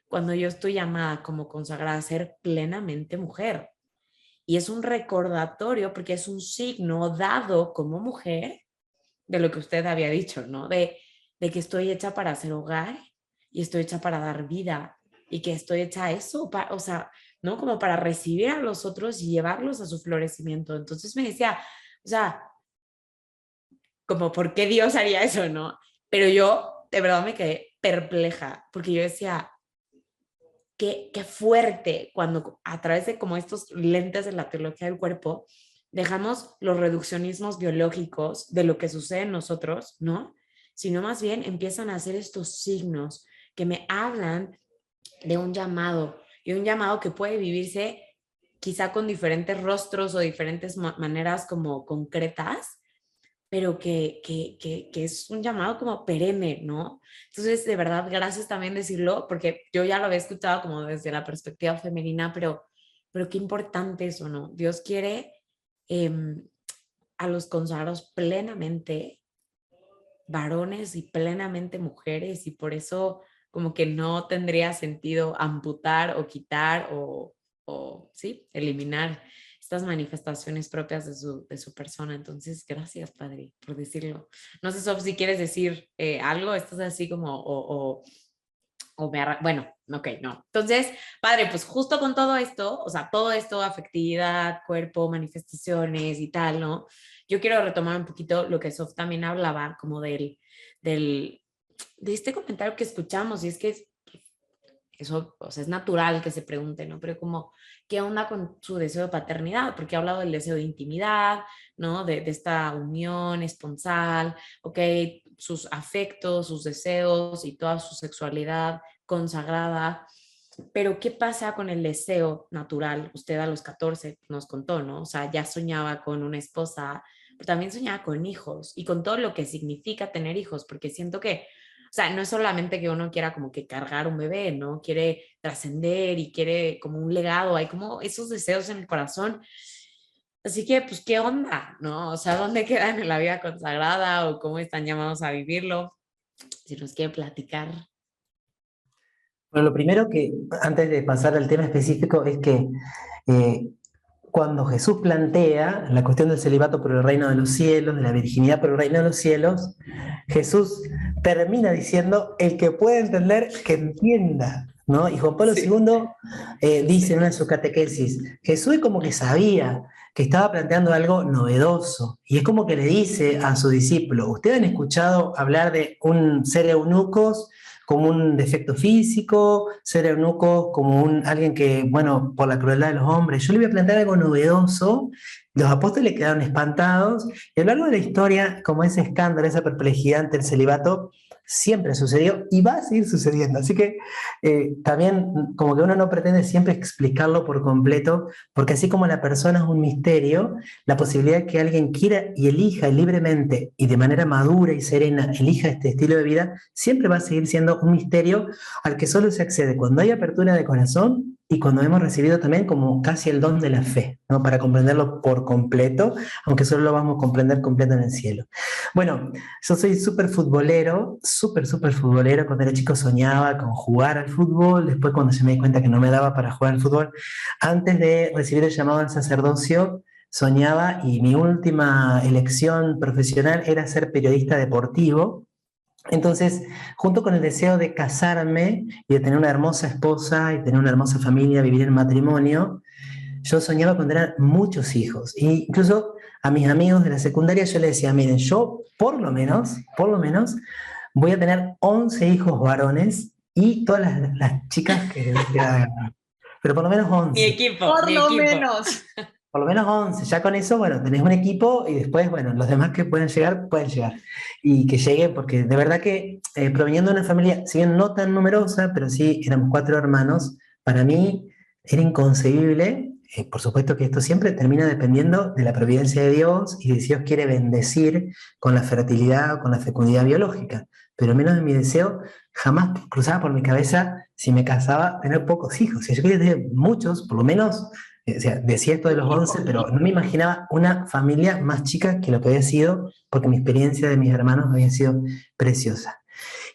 cuando yo estoy llamada como consagrada a ser plenamente mujer? Y es un recordatorio porque es un signo dado como mujer de lo que usted había dicho, ¿no? De que estoy hecha para hacer hogar y estoy hecha para dar vida y que estoy hecha a eso, o sea, ¿no? Como para recibir a los otros y llevarlos a su florecimiento. Entonces me decía, o sea, como, ¿por qué Dios haría eso, no? Pero yo, de verdad, me quedé perpleja porque yo decía, qué fuerte cuando a través de como estos lentes de la teología del cuerpo dejamos los reduccionismos biológicos de lo que sucede en nosotros, ¿no? Sino más bien empiezan a hacer estos signos que me hablan de un llamado y un llamado que puede vivirse quizá con diferentes rostros o diferentes maneras como concretas, pero que es un llamado como perenne, ¿no? Entonces, de verdad, gracias también decirlo, porque yo ya lo había escuchado como desde la perspectiva femenina, pero pero qué importante eso, ¿no? Dios quiere a los consagrados plenamente varones y plenamente mujeres, y por eso como que no tendría sentido amputar o quitar o sí, eliminar estas manifestaciones propias de su persona. Entonces, gracias, Padre, por decirlo. No sé, Sof, si quieres decir algo, estás así como, bueno, ok, no. Entonces, Padre, pues justo con todo esto, o sea, todo esto, afectividad, cuerpo, manifestaciones y tal, ¿no? Yo quiero retomar un poquito lo que Sof también hablaba, como de este comentario que escuchamos, y es que eso, o sea, es natural que se pregunte, ¿no? Pero como, ¿qué onda con su deseo de paternidad? Porque ha hablado del deseo de intimidad, ¿no? De esta unión esponsal, ok, sus afectos, sus deseos y toda su sexualidad consagrada. Pero, ¿qué pasa con el deseo natural? Usted a los 14 nos contó, ¿no? O sea, ya soñaba con una esposa, pero también soñaba con hijos y con todo lo que significa tener hijos, porque siento que, o sea, no es solamente que uno quiera como que cargar un bebé, ¿no? Quiere trascender y quiere como un legado, hay como esos deseos en el corazón. Así que, pues, ¿qué onda? ¿No? O sea, ¿dónde quedan en la vida consagrada o cómo están llamados a vivirlo? Si nos quiere platicar. Bueno, lo primero que, antes de pasar al tema específico, es que eh, cuando Jesús plantea la cuestión del celibato por el reino de los cielos, de la virginidad por el reino de los cielos, Jesús termina diciendo, el que puede entender, que entienda, ¿no? Y Juan Pablo II dice en una de sus catequesis, Jesús es como que sabía que estaba planteando algo novedoso, y es como que le dice a su discípulo, ¿ustedes han escuchado hablar de un ser eunucos como un defecto físico, ser eunuco como alguien que, bueno, por la crueldad de los hombres? Yo le voy a plantear algo novedoso. Los apóstoles quedaron espantados, y a lo largo de la historia, como ese escándalo, esa perplejidad ante el celibato, siempre sucedió y va a seguir sucediendo. Así que también como que uno no pretende siempre explicarlo por completo, porque así como la persona es un misterio, la posibilidad de que alguien quiera y elija libremente y de manera madura y serena, elija este estilo de vida, siempre va a seguir siendo un misterio al que solo se accede cuando hay apertura de corazón y cuando hemos recibido también como casi el don de la fe, ¿no? Para comprenderlo por completo, aunque solo lo vamos a comprender completo en el cielo. Bueno, yo soy súper futbolero, súper futbolero. Cuando era chico soñaba con jugar al fútbol, después cuando se me di cuenta que no me daba para jugar al fútbol, antes de recibir el llamado al sacerdocio, soñaba, y mi última elección profesional era ser periodista deportivo. Entonces, junto con el deseo de casarme y de tener una hermosa esposa y tener una hermosa familia, vivir en matrimonio, yo soñaba con tener muchos hijos. E incluso a mis amigos de la secundaria yo les decía, miren, yo por lo menos, voy a tener 11 hijos varones y todas las chicas que pero por lo menos 11. Mi equipo. Por lo menos. Por lo menos 11, ya con eso, bueno, tenés un equipo, y después, bueno, los demás que pueden llegar. Y que lleguen, porque de verdad que proveniendo de una familia, si bien no tan numerosa, pero sí éramos 4 hermanos, para mí era inconcebible. Por supuesto que esto siempre termina dependiendo de la providencia de Dios y de si Dios quiere bendecir con la fertilidad o con la fecundidad biológica. Pero menos de mi deseo, jamás cruzaba por mi cabeza, si me casaba, tener pocos hijos. Si yo quería tener muchos, por lo menos. O sea, decía esto de los 11, pero no me imaginaba una familia más chica que lo que había sido, porque mi experiencia de mis hermanos había sido preciosa.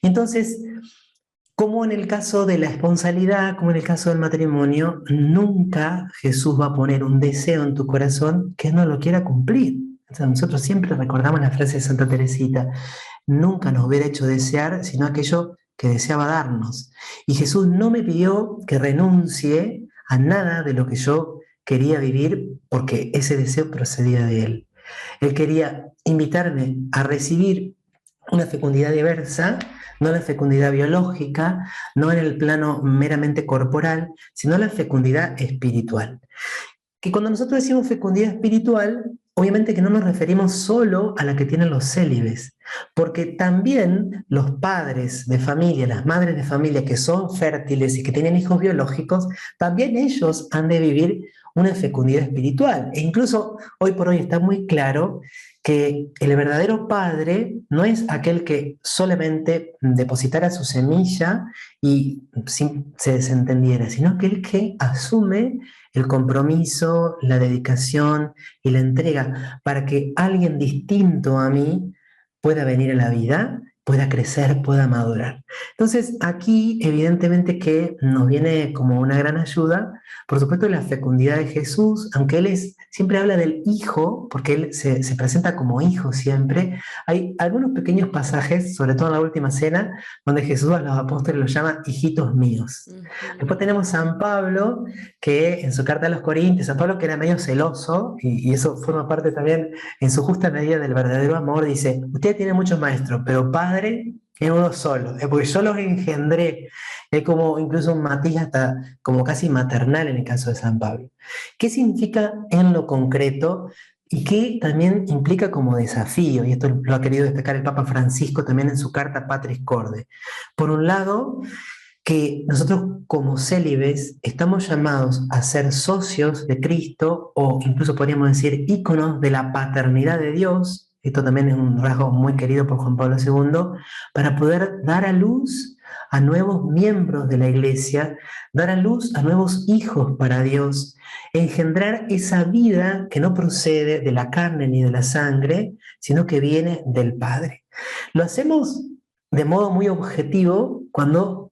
Y entonces, como en el caso de la esponsalidad, como en el caso del matrimonio, nunca Jesús va a poner un deseo en tu corazón que no lo quiera cumplir. O sea, nosotros siempre recordamos la frase de Santa Teresita, nunca nos hubiera hecho desear sino aquello que deseaba darnos. Y Jesús no me pidió que renuncie a nada de lo que yo quería vivir, porque ese deseo procedía de Él. Él quería invitarme a recibir una fecundidad diversa, no la fecundidad biológica, no en el plano meramente corporal, sino la fecundidad espiritual. Que cuando nosotros decimos fecundidad espiritual, obviamente que no nos referimos solo a la que tienen los célibes, porque también los padres de familia, las madres de familia que son fértiles y que tienen hijos biológicos, también ellos han de vivir una fecundidad espiritual. E incluso hoy por hoy está muy claro que el verdadero padre no es aquel que solamente depositara su semilla y se desentendiera, sino aquel que asume el compromiso, la dedicación y la entrega para que alguien distinto a mí pueda venir a la vida, pueda crecer, pueda madurar. Entonces, aquí evidentemente que nos viene como una gran ayuda, por supuesto, la fecundidad de Jesús, aunque él siempre habla del hijo, porque él se presenta como hijo siempre. Hay algunos pequeños pasajes, sobre todo en la última cena, donde Jesús a los apóstoles los llama hijitos míos. Después tenemos San Pablo, que en su carta a los Corintios, San Pablo que era medio celoso, y eso forma parte también en su justa medida del verdadero amor, dice, usted tiene muchos maestros, pero Padre es uno solo, porque yo los engendré. Es como incluso un matiz hasta como casi maternal en el caso de San Pablo. ¿Qué significa en lo concreto? Y qué también implica como desafío, y esto lo ha querido destacar el Papa Francisco también en su carta Patris Corde. Por un lado, que nosotros como célibes estamos llamados a ser socios de Cristo, o incluso podríamos decir íconos de la paternidad de Dios. Esto también es un rasgo muy querido por Juan Pablo II, para poder dar a luz a nuevos miembros de la Iglesia, dar a luz a nuevos hijos para Dios, engendrar esa vida que no procede de la carne ni de la sangre, sino que viene del Padre. Lo hacemos de modo muy objetivo cuando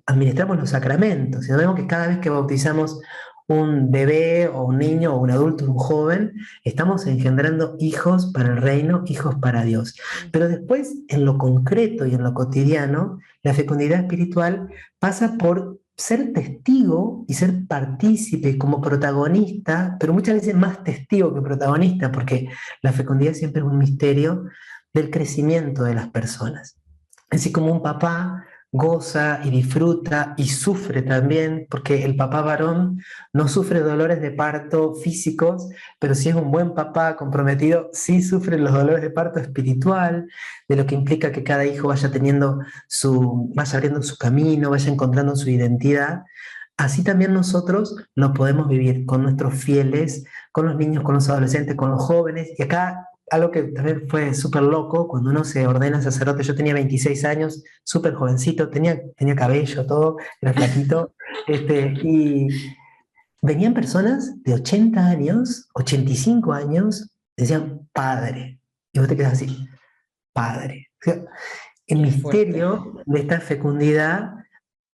administramos los sacramentos. Y vemos que cada vez que bautizamos un bebé o un niño o un adulto o un joven, estamos engendrando hijos para el reino, hijos para Dios. Pero después, en lo concreto y en lo cotidiano, la fecundidad espiritual pasa por ser testigo y ser partícipe como protagonista, pero muchas veces más testigo que protagonista, porque la fecundidad siempre es un misterio del crecimiento de las personas. Así como un papá goza y disfruta y sufre también, porque el papá varón no sufre dolores de parto físicos, pero si es un buen papá comprometido, sí sufre los dolores de parto espiritual, de lo que implica que cada hijo vaya vaya abriendo su camino, vaya encontrando su identidad. Así también nosotros lo podemos vivir con nuestros fieles, con los niños, con los adolescentes, con los jóvenes. Y acá algo que también fue súper loco, cuando uno se ordena sacerdote, yo tenía 26 años, súper jovencito, tenía cabello, todo, era flaquito, y venían personas de 80 años, 85 años, decían padre, y vos te quedás así, padre. O sea, el misterio de esta fecundidad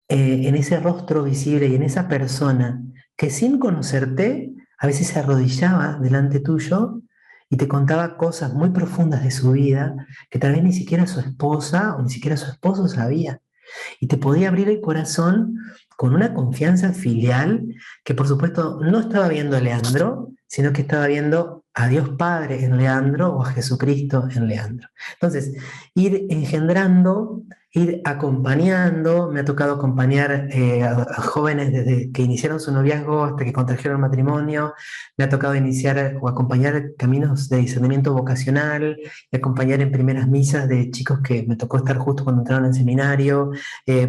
en ese rostro visible y en esa persona que sin conocerte a veces se arrodillaba delante tuyo y te contaba cosas muy profundas de su vida que tal vez ni siquiera su esposa o ni siquiera su esposo sabía. Y te podía abrir el corazón con una confianza filial que por supuesto no estaba viendo a Leandro, sino que estaba viendo a Dios Padre en Leandro o a Jesucristo en Leandro. Entonces, ir engendrando, ir acompañando, me ha tocado acompañar a jóvenes desde que iniciaron su noviazgo hasta que contrajeron matrimonio, me ha tocado iniciar o acompañar caminos de discernimiento vocacional, y acompañar en primeras misas de chicos que me tocó estar justo cuando entraron al seminario,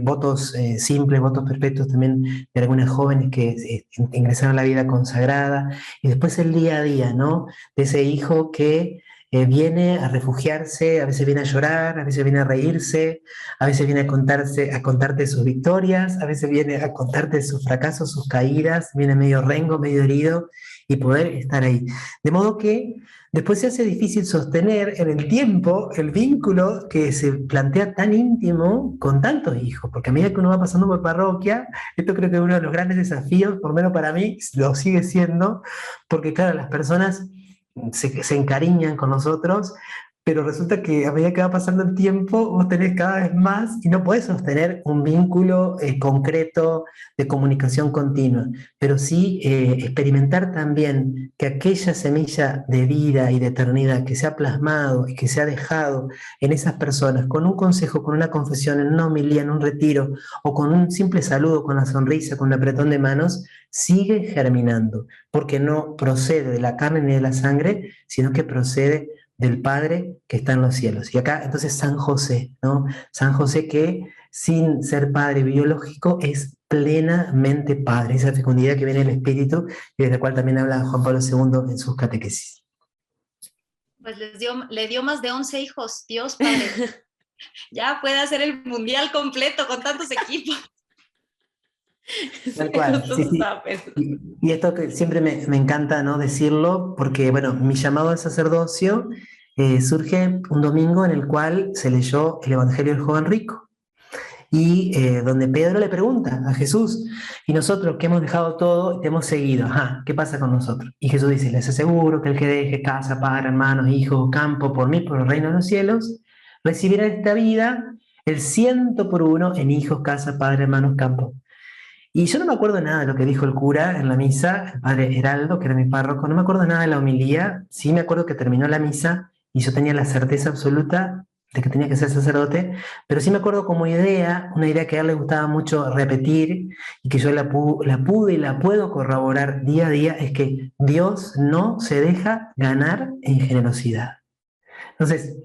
votos simples, votos perpetuos también de algunas jóvenes que ingresaron a la vida consagrada, y después el día a día, ¿no? De ese hijo que viene a refugiarse, a veces viene a llorar, a veces viene a reírse, a veces viene a contarte sus victorias, a veces viene a contarte sus fracasos, sus caídas, viene medio rengo, medio herido, y poder estar ahí. De modo que después se hace difícil sostener en el tiempo el vínculo que se plantea tan íntimo con tantos hijos, porque a medida que uno va pasando por parroquia, esto creo que es uno de los grandes desafíos, por lo menos para mí, lo sigue siendo, porque claro, las personas se encariñan con nosotros, pero resulta que a medida que va pasando el tiempo vos tenés cada vez más y no podés sostener un vínculo concreto de comunicación continua, pero sí experimentar también que aquella semilla de vida y de eternidad que se ha plasmado y que se ha dejado en esas personas con un consejo, con una confesión, en una homilía, en un retiro o con un simple saludo, con la sonrisa, con el apretón de manos, sigue germinando, porque no procede de la carne ni de la sangre, sino que procede del Padre que está en los cielos. Y acá entonces San José, ¿no? San José que sin ser padre biológico es plenamente padre, esa fecundidad que viene del Espíritu y de la cual también habla Juan Pablo II en sus catequesis. Pues le dio más de 11 hijos, Dios Padre. Ya puede hacer el mundial completo con tantos equipos. Tal cual, Justo sí, eso sí. estaba pensando. Y esto que siempre me encanta, ¿no?, decirlo, porque, bueno, mi llamado al sacerdocio surge un domingo en el cual se leyó el Evangelio del joven rico, y donde Pedro le pregunta a Jesús, y nosotros que hemos dejado todo, te hemos seguido, ajá, ¿qué pasa con nosotros? Y Jesús dice, les aseguro que el que deje casa, padre, hermanos, hijos, campo, por mí, por el reino de los cielos, recibirá en esta vida el 100 por 1 en hijos, casa, padre, hermanos, campo. Y yo no me acuerdo nada de lo que dijo el cura en la misa, el padre Heraldo, que era mi párroco, no me acuerdo nada de la homilía, sí me acuerdo que terminó la misa y yo tenía la certeza absoluta de que tenía que ser sacerdote, pero sí me acuerdo como idea, una idea que a él le gustaba mucho repetir y que yo la pude y la puedo corroborar día a día, es que Dios no se deja ganar en generosidad. Entonces,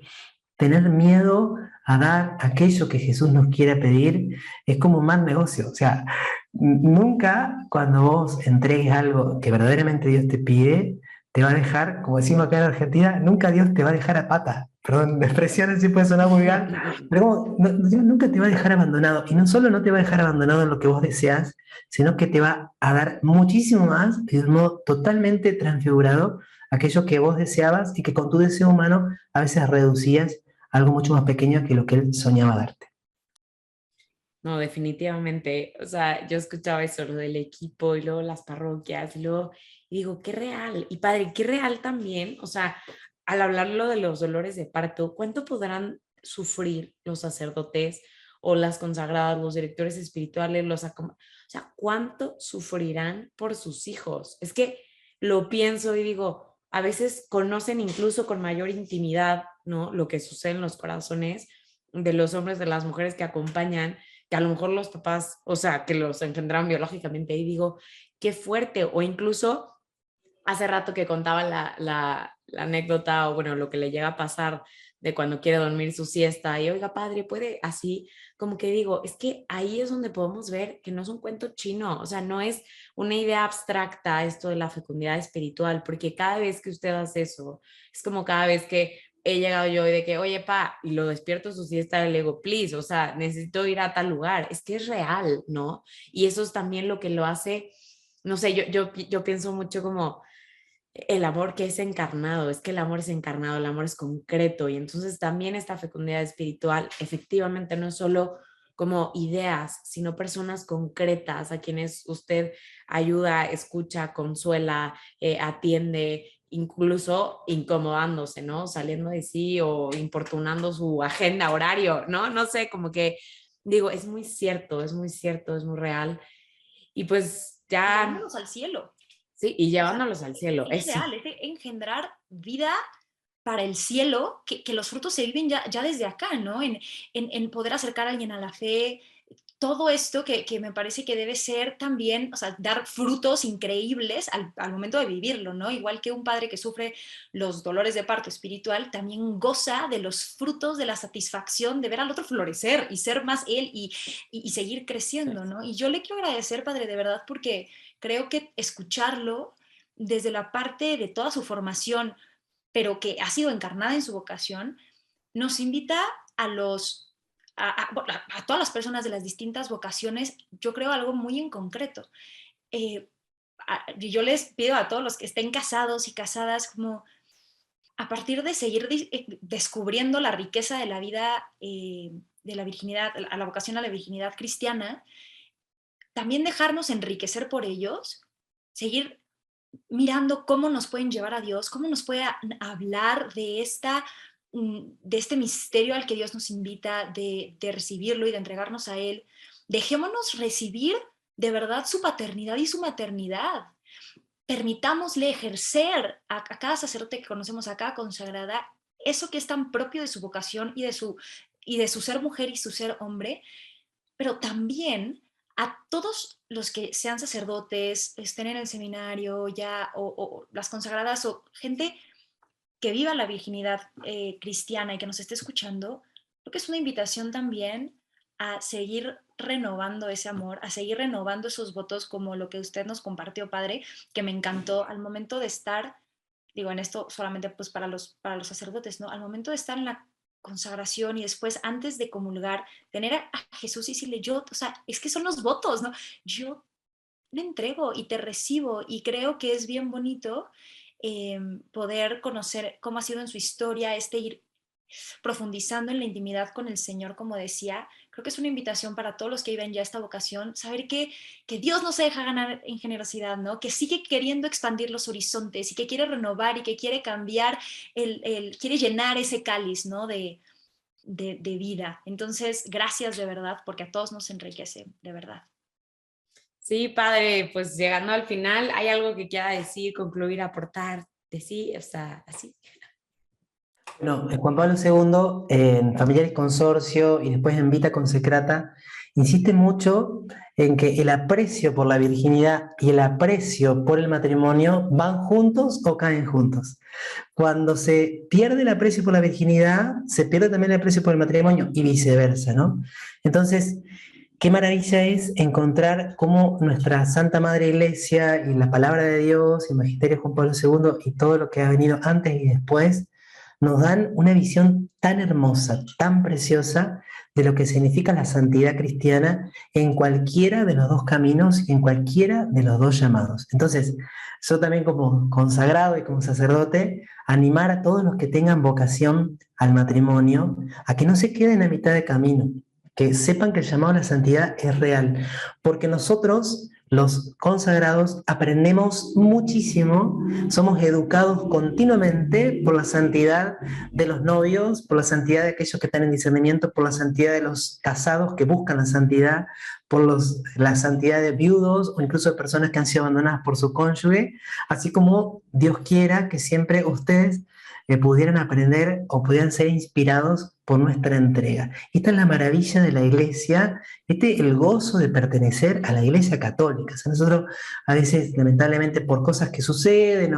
tener miedo a dar aquello que Jesús nos quiere pedir es como un mal negocio. O sea, nunca cuando vos entregues algo que verdaderamente Dios te pide, te va a dejar, como decimos acá en Argentina, nunca Dios te va a dejar a pata. Perdón, la expresión sí puede sonar muy bien, pero Dios nunca te va a dejar abandonado. Y no solo no te va a dejar abandonado en lo que vos deseas, sino que te va a dar muchísimo más, de un modo totalmente transfigurado, aquello que vos deseabas y que con tu deseo humano a veces reducías a algo mucho más pequeño que lo que Él soñaba darte. No, definitivamente. O sea, yo escuchaba eso, lo del equipo y luego las parroquias y luego, y digo, qué real. Y padre, qué real también. O sea, al hablarlo de los dolores de parto, ¿cuánto podrán sufrir los sacerdotes o las consagradas, los directores espirituales, o sea, cuánto sufrirán por sus hijos? Es que lo pienso y digo, a veces conocen incluso con mayor intimidad, ¿no? Lo que sucede en los corazones de los hombres, de las mujeres que acompañan, que a lo mejor los papás, o sea, que los engendraron biológicamente, y digo, qué fuerte, o incluso hace rato que contaba la anécdota, o bueno, lo que le llega a pasar de cuando quiere dormir su siesta, y oiga, padre, puede así, como que digo, es que ahí es donde podemos ver que no es un cuento chino, o sea, no es una idea abstracta esto de la fecundidad espiritual, porque cada vez que usted hace eso, es como cada vez que he llegado yo y de que, oye, pa, y lo despierto su siesta y le digo, please, o sea, necesito ir a tal lugar, es que es real, ¿no? Y eso es también lo que lo hace, no sé, yo pienso mucho como el amor que es encarnado, es que el amor es encarnado, el amor es concreto, y entonces también esta fecundidad espiritual efectivamente no es solo como ideas, sino personas concretas a quienes usted ayuda, escucha, consuela, atiende, incluso incomodándose, ¿no? Saliendo de sí o importunando su agenda, horario, ¿no? No sé, como que digo, es muy cierto, es muy cierto, es muy real. Y pues ya, Llevándolos al cielo. sí, y O sea, llevándolos al cielo, es eso. real, es de engendrar vida para el cielo, que los frutos se viven ya desde acá, ¿no? En poder acercar a alguien a la fe, todo esto que me parece que debe ser también, o sea, dar frutos increíbles al momento de vivirlo, ¿no? Igual que un padre que sufre los dolores de parto espiritual, también goza de los frutos de la satisfacción de ver al otro florecer y ser más él y seguir creciendo, ¿no? Y yo le quiero agradecer, padre, de verdad, porque creo que escucharlo desde la parte de toda su formación, pero que ha sido encarnada en su vocación, nos invita a los a todas las personas de las distintas vocaciones, yo creo algo muy en concreto. Yo les pido a todos los que estén casados y casadas, como a partir de seguir descubriendo la riqueza de la vida, de la virginidad, a la vocación a la virginidad cristiana, también dejarnos enriquecer por ellos, seguir mirando cómo nos pueden llevar a Dios, cómo nos puede hablar de este misterio al que Dios nos invita, de recibirlo y de entregarnos a Él. Dejémonos recibir de verdad su paternidad y su maternidad. Permitámosle ejercer a cada sacerdote que conocemos, a cada consagrada, eso que es tan propio de su vocación y de su ser mujer y su ser hombre, pero también a todos los que sean sacerdotes, estén en el seminario ya, o las consagradas, o gente que viva la virginidad cristiana y que nos esté escuchando, creo que es una invitación también a seguir renovando ese amor, a seguir renovando esos votos como lo que usted nos compartió, padre, que me encantó al momento de estar digo, en esto solamente pues para los sacerdotes, ¿no? Al momento de estar en la consagración y después antes de comulgar, tener a Jesús y decirle yo, o sea, es que son los votos, ¿no? Yo me entrego y te recibo y creo que es bien bonito poder conocer cómo ha sido en su historia ir profundizando en la intimidad con el Señor, como decía. Creo que es una invitación para todos los que viven ya esta vocación, saber que Dios no se deja ganar en generosidad, ¿no? Que sigue queriendo expandir los horizontes y que quiere renovar y que quiere cambiar, quiere llenar ese cáliz, ¿no? De vida. Entonces, gracias de verdad, porque a todos nos enriquece, de verdad. Sí, padre, pues llegando al final, ¿hay algo que quiera decir, concluir, aportar, decir, o sea, así? Bueno, Juan Pablo II, en Familiares Consorcio y después en Vita Consecrata, insiste mucho en que el aprecio por la virginidad y el aprecio por el matrimonio van juntos o caen juntos. Cuando se pierde el aprecio por la virginidad, se pierde también el aprecio por el matrimonio y viceversa, ¿no? Entonces, qué maravilla es encontrar cómo nuestra Santa Madre Iglesia y la Palabra de Dios, el Magisterio de Juan Pablo II y todo lo que ha venido antes y después, nos dan una visión tan hermosa, tan preciosa de lo que significa la santidad cristiana en cualquiera de los dos caminos y en cualquiera de los dos llamados. Entonces, yo también como consagrado y como sacerdote, animar a todos los que tengan vocación al matrimonio a que no se queden a mitad de camino, que sepan que el llamado a la santidad es real, porque nosotros, los consagrados, aprendemos muchísimo, somos educados continuamente por la santidad de los novios, por la santidad de aquellos que están en discernimiento, por la santidad de los casados que buscan la santidad, por la santidad de viudos o incluso de personas que han sido abandonadas por su cónyuge, así como Dios quiera que siempre ustedes pudieran aprender o pudieran ser inspirados por nuestra entrega. Esta es la maravilla de la Iglesia, el gozo de pertenecer a la Iglesia Católica. O sea, nosotros a veces, lamentablemente, por cosas que suceden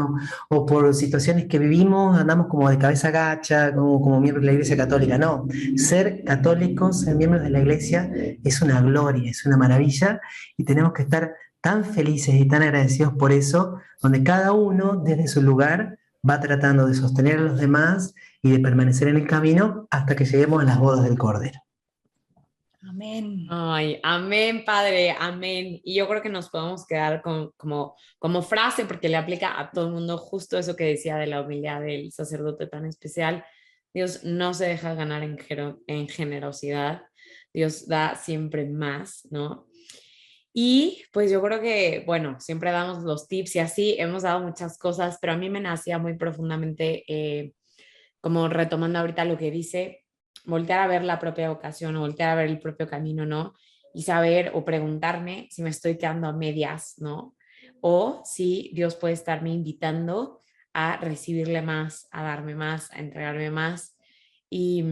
o por situaciones que vivimos, andamos como de cabeza gacha, como miembros de la Iglesia Católica. No, ser católicos, ser miembros de la Iglesia es una gloria, es una maravilla y tenemos que estar tan felices y tan agradecidos por eso, donde cada uno desde su lugar va tratando de sostener a los demás y de permanecer en el camino hasta que lleguemos a las bodas del Cordero. Amén. Ay, amén, padre, amén. Y yo creo que nos podemos quedar como frase, porque le aplica a todo el mundo justo eso que decía de la humildad del sacerdote tan especial. Dios no se deja ganar en generosidad. Dios da siempre más, ¿no? Y pues yo creo que, bueno, siempre damos los tips y así, hemos dado muchas cosas, pero a mí me nacía muy profundamente, como retomando ahorita lo que dice, voltear a ver la propia vocación o voltear a ver el propio camino, ¿no? Y saber o preguntarme si me estoy quedando a medias, ¿no? O si Dios puede estarme invitando a recibirle más, a darme más, a entregarme más. Y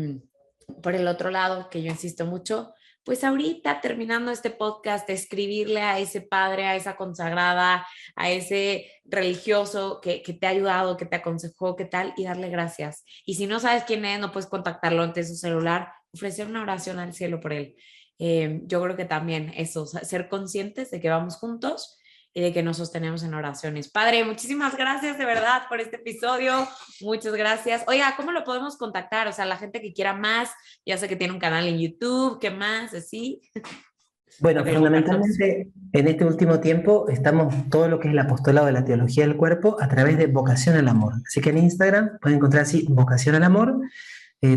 por el otro lado, que yo insisto mucho, pues ahorita terminando este podcast, escribirle a ese padre, a esa consagrada, a ese religioso que te ha ayudado, que te aconsejó, qué tal, y darle gracias. Y si no sabes quién es, no puedes contactarlo ante su celular, ofrecer una oración al cielo por él. Yo creo que también eso, ser conscientes de que vamos juntos y de que nos sostenemos en oraciones. Padre, muchísimas gracias de verdad por este episodio. Muchas gracias. Oiga, ¿cómo lo podemos contactar? O sea, la gente que quiera más, ya sé que tiene un canal en YouTube, ¿qué más? Así. Bueno, fundamentalmente en este último tiempo estamos todo lo que es el apostolado de la teología del cuerpo a través de Vocación al Amor. Así que en Instagram pueden encontrar así Vocación al Amor,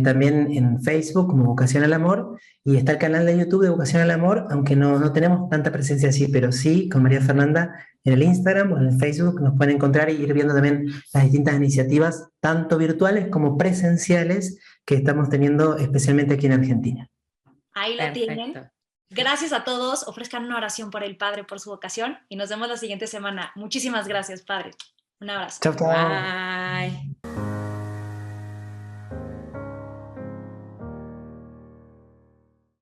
también en Facebook como Vocación al Amor, y está el canal de YouTube de Vocación al Amor, aunque no tenemos tanta presencia así, pero sí con María Fernanda en el Instagram o en el Facebook nos pueden encontrar y ir viendo también las distintas iniciativas, tanto virtuales como presenciales, que estamos teniendo especialmente aquí en Argentina. Ahí lo tienen. Gracias a todos. Ofrezcan una oración por el Padre, por su vocación, y nos vemos la siguiente semana. Muchísimas gracias, Padre. Un abrazo. Chao, chao. Bye.